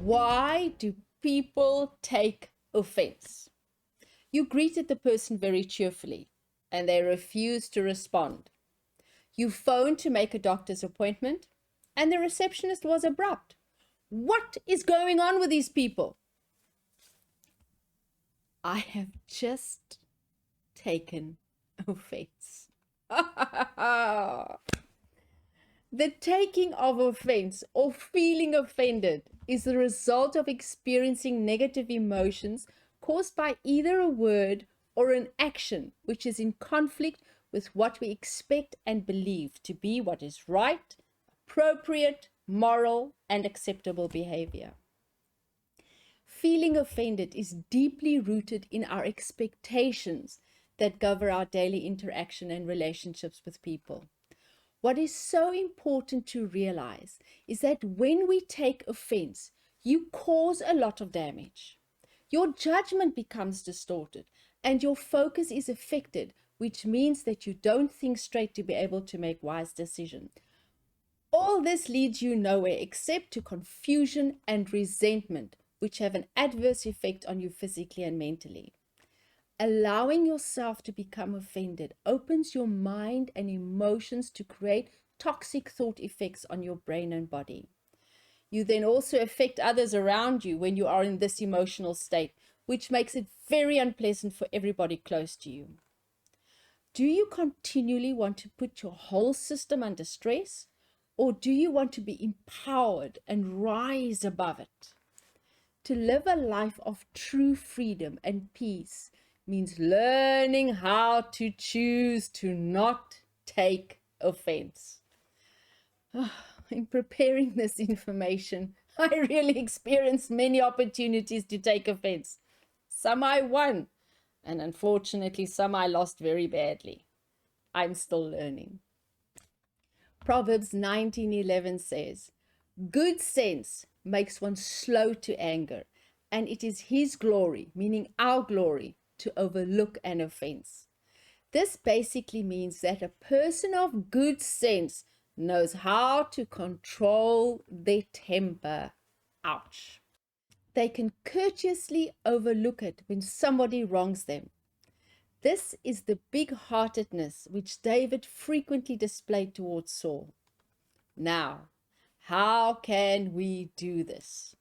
Why do people take offense? You greeted the person very cheerfully and they refused to respond. You phoned to make a doctor's appointment and the receptionist was abrupt. What is going on with these people? I have just taken offense. The taking of offense or feeling offended is the result of experiencing negative emotions caused by either a word or an action which is in conflict with what we expect and believe to be what is right, appropriate, moral, and acceptable behavior. Feeling offended is deeply rooted in our expectations that govern our daily interaction and relationships with people. What is so important to realize is that when we take offense, you cause a lot of damage. Your judgment becomes distorted and your focus is affected, which means that you don't think straight to be able to make wise decisions. All this leads you nowhere except to confusion and resentment, which have an adverse effect on you physically and mentally. Allowing yourself to become offended opens your mind and emotions to create toxic thought effects on your brain and body. You then also affect others around you when you are in this emotional state, which makes it very unpleasant for everybody close to you. Do you continually want to put your whole system under stress, or do you want to be empowered and rise above it? To live a life of true freedom and peace means learning how to choose to not take offense. In preparing this information, I really experienced many opportunities to take offense. Some I won, and unfortunately some I lost very badly. I'm still learning. Proverbs 19:11 says, "Good sense makes one slow to anger, and it is his glory," meaning our glory, "to overlook an offense." This basically means that a person of good sense knows how to control their temper. Ouch. They can courteously overlook it when somebody wrongs them. This is the big-heartedness which David frequently displayed towards Saul. Now, how can we do this?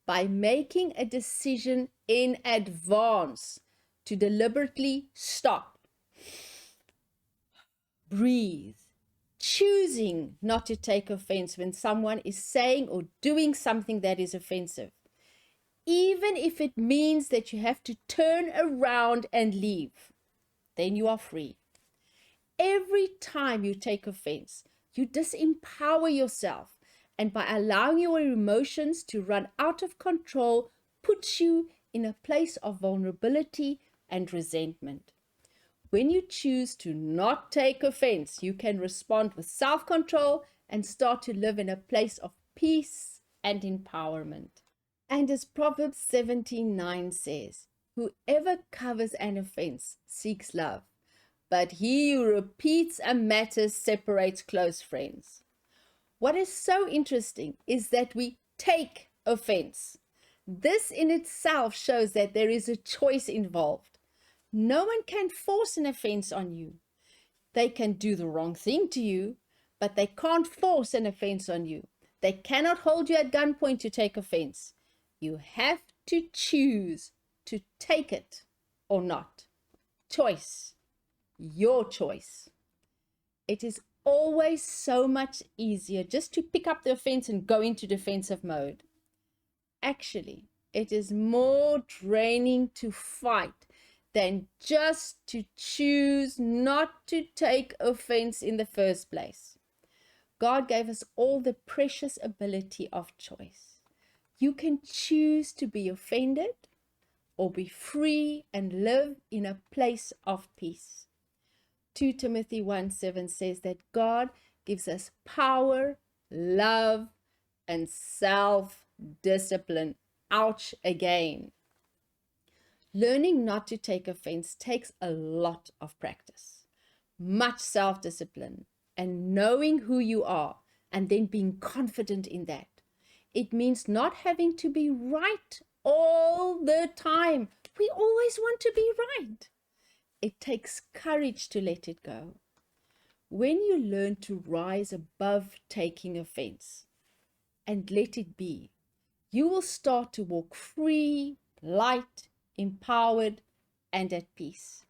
By making a decision in advance to deliberately stop, breathe, choosing not to take offense when someone is saying or doing something that is offensive, even if it means that you have to turn around and leave, then you are free. Every time you take offense, you disempower yourself, and by allowing your emotions to run out of control, puts you in a place of vulnerability and resentment. When you choose to not take offense, you can respond with self-control and start to live in a place of peace and empowerment. And as Proverbs 17:9 says, "Whoever covers an offense seeks love, but he who repeats a matter separates close friends." What is so interesting is that we take offense. This in itself shows that there is a choice involved. No one can force an offense on you. They can do the wrong thing to you, but they can't force an offense on you. They cannot hold you at gunpoint to take offense. You have to choose to take it or not. Choice. Your choice. It is always so much easier just to pick up the offense and go into defensive mode. Actually, it is more draining to fight than just to choose not to take offense in the first place. God gave us all the precious ability of choice. You can choose to be offended or be free and live in a place of peace. 2 Timothy 1:7 says that God gives us power, love, and self-discipline. Ouch again. Learning not to take offense takes a lot of practice. much self-discipline, and knowing who you are, and then being confident in that. It means not having to be right all the time. We always want to be right. It takes courage to let it go. When you learn to rise above taking offense and let it be, you will start to walk free, light, empowered, and at peace.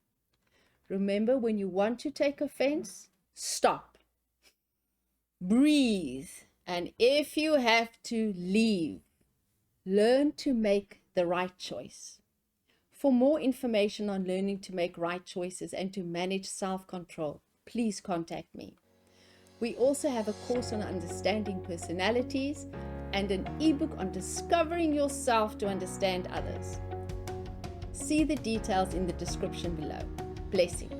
Remember, when you want to take offense, stop, breathe, and if you have to leave, learn to make the right choice. For more information on learning to make right choices and to manage self-control, please contact me. We also have a course on understanding personalities and an ebook on discovering yourself to understand others. See the details in the description below. Blessings.